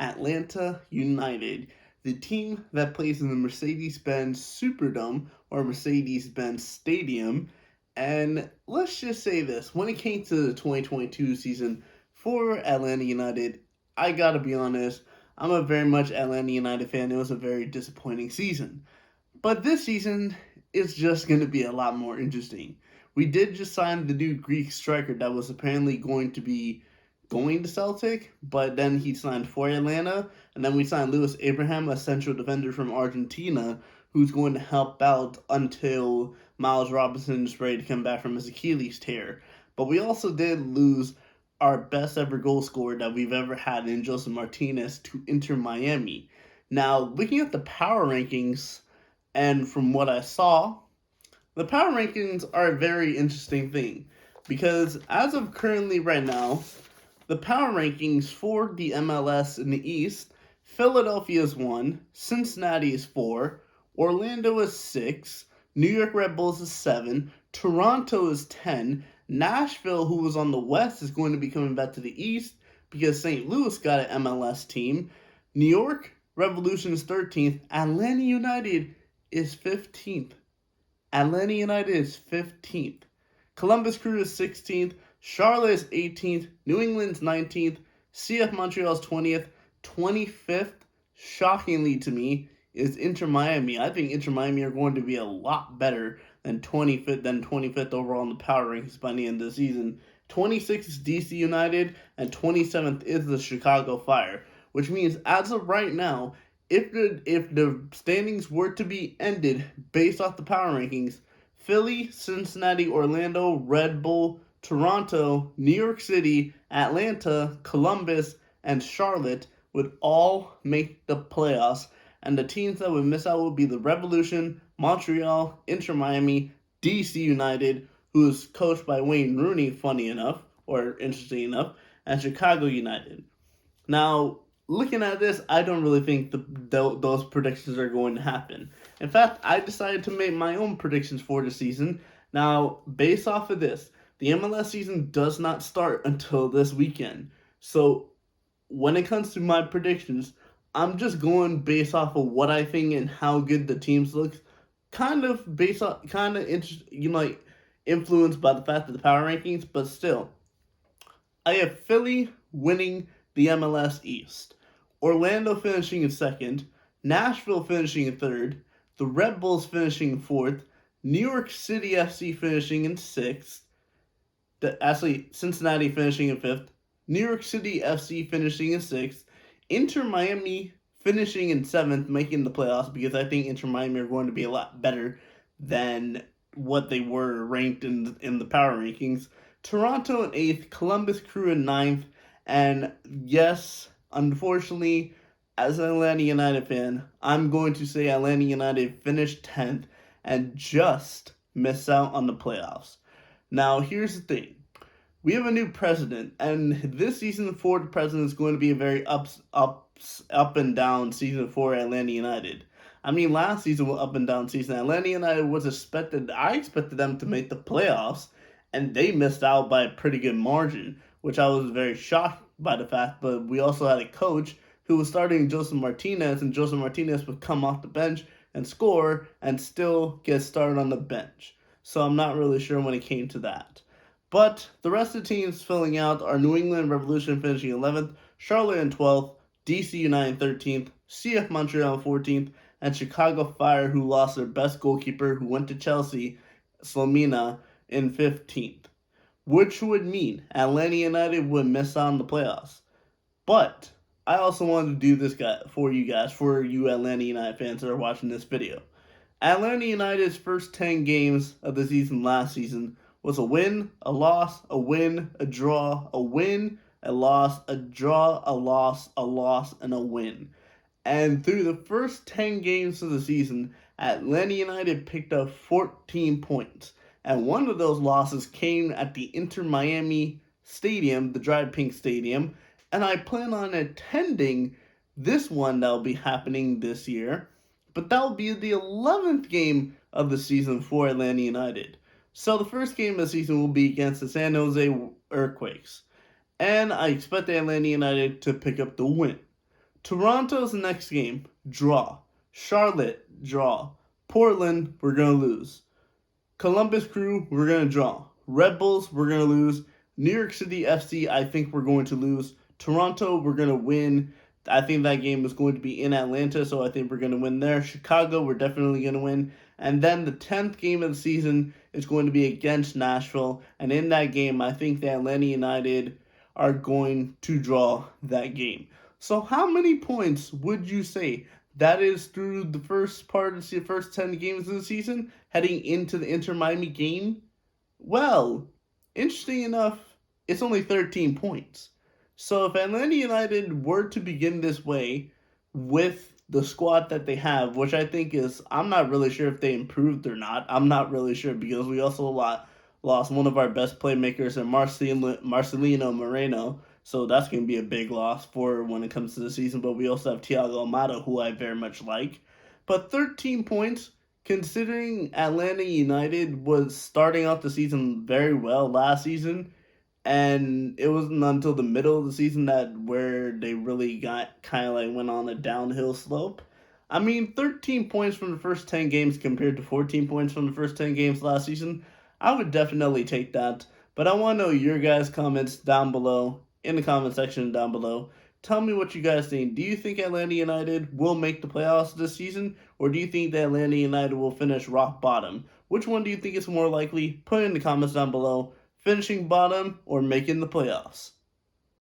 Atlanta United, the team that plays in the Mercedes-Benz Superdome or Mercedes-Benz Stadium. And let's just say this, when it came to the 2022 season for Atlanta United, I gotta be honest, I'm a very much Atlanta United fan. It was a very disappointing season. But this season is just going to be a lot more interesting. We did just sign the new Greek striker that was apparently going to be going to Celtic, but then he signed for Atlanta, and then we signed Luis Abraham, a central defender from Argentina, who's going to help out until Miles Robinson is ready to come back from his Achilles tear. But we also did lose our best ever goal scorer that we've ever had in Joseph Martinez to Inter Miami. Now, looking at the power rankings, and from what I saw, the power rankings are a very interesting thing because as of currently right now, the power rankings for the MLS in the East, Philadelphia is 1, Cincinnati is 4, Orlando is 6, New York Red Bulls is 7, Toronto is 10, Nashville, who was on the West, is going to be coming back to the East because St. Louis got an MLS team. New York Revolution is 13th. Atlanta United is 15th. Atlanta United is 15th. Columbus Crew is 16th. Charlotte is 18th. New England's 19th. CF Montreal's 20th. 25th, shockingly to me, is Inter Miami. I think Inter Miami are going to be a lot better than 25th overall in the power rankings by the end of the season. 26th is DC United, and 27th is the Chicago Fire, which means as of right now, if the standings were to be ended based off the power rankings, Philly, Cincinnati, Orlando, Red Bull, Toronto, New York City, Atlanta, Columbus, and Charlotte would all make the playoffs, and the teams that would miss out would be the Revolution, Montreal, Inter Miami, DC United, who is coached by Wayne Rooney, funny enough, or interesting enough, and Chicago United. Now, looking at this, I don't really think those predictions are going to happen. In fact, I decided to make my own predictions for the season. Now, based off of this, the MLS season does not start until this weekend. So, when it comes to my predictions, I'm just going based off of what I think and how good the teams look. Kind of influenced by the fact of the power rankings, but still, I have Philly winning the MLS East, Orlando finishing in second, Nashville finishing in third, the Red Bulls finishing in fourth, New York City FC finishing in sixth, Cincinnati finishing in fifth, New York City FC finishing in sixth, Inter Miami finishing in seventh, making the playoffs because I think Inter Miami are going to be a lot better than what they were ranked in the power rankings. Toronto in eighth, Columbus Crew in ninth, and yes, unfortunately, as an Atlanta United fan, I'm going to say Atlanta United finished 10th and just missed out on the playoffs. Now, here's the thing. We have a new president, and this season for the president is going to be a very up and down season for Atlanta United. I mean, last season was up and down season. Atlanta United I expected them to make the playoffs, and they missed out by a pretty good margin, which I was very shocked by the fact. But we also had a coach who was starting Joseph Martinez, and Joseph Martinez would come off the bench and score and still get started on the bench. So I'm not really sure when it came to that. But the rest of the teams filling out are New England Revolution finishing 11th, Charlotte in 12th, DC United 13th, CF Montreal 14th, and Chicago Fire, who lost their best goalkeeper who went to Chelsea, Slomina, in 15th. Which would mean Atlanta United would miss out on the playoffs. But I also wanted to do this for you Atlanta United fans that are watching this video. Atlanta United's first 10 games of the season last season was a win, a loss, a win, a draw, a win, a loss, a draw, a loss, and a win. And through the first 10 games of the season, Atlanta United picked up 14 points. And one of those losses came at the Inter Miami Stadium, the Dried Pink Stadium. And I plan on attending this one that will be happening this year. But that will be the 11th game of the season for Atlanta United. So the first game of the season will be against the San Jose Earthquakes. And I expect Atlanta United to pick up the win. Toronto's next game, draw. Charlotte, draw. Portland, we're going to lose. Columbus Crew, we're going to draw. Red Bulls, we're going to lose. New York City FC, I think we're going to lose. Toronto, we're going to win. I think that game is going to be in Atlanta, so I think we're going to win there. Chicago, we're definitely going to win. And then the 10th game of the season is going to be against Nashville. And in that game, I think the Atlanta United are going to draw that game. So how many points would you say that is through the first part of the first 10 games of the season, heading into the Inter Miami game? Well, interesting enough, it's only 13 points. So if Atlanta United were to begin this way with the squad that they have, which I think is, I'm not really sure if they improved or not. I'm not really sure because we also lost one of our best playmakers in Marcelino Moreno. So that's going to be a big loss for when it comes to the season. But we also have Thiago Almada, who I very much like. But 13 points, considering Atlanta United was starting off the season very well last season, and it wasn't until the middle of the season that where they really got kind of like went on a downhill slope. I mean, 13 points from the first 10 games compared to 14 points from the first 10 games last season, I would definitely take that. But I want to know your guys' comments down below, in the comment section down below. Tell me what you guys think. Do you think Atlanta United will make the playoffs this season? Or do you think that Atlanta United will finish rock bottom? Which one do you think is more likely? Put it in the comments down below. Finishing bottom or making the playoffs.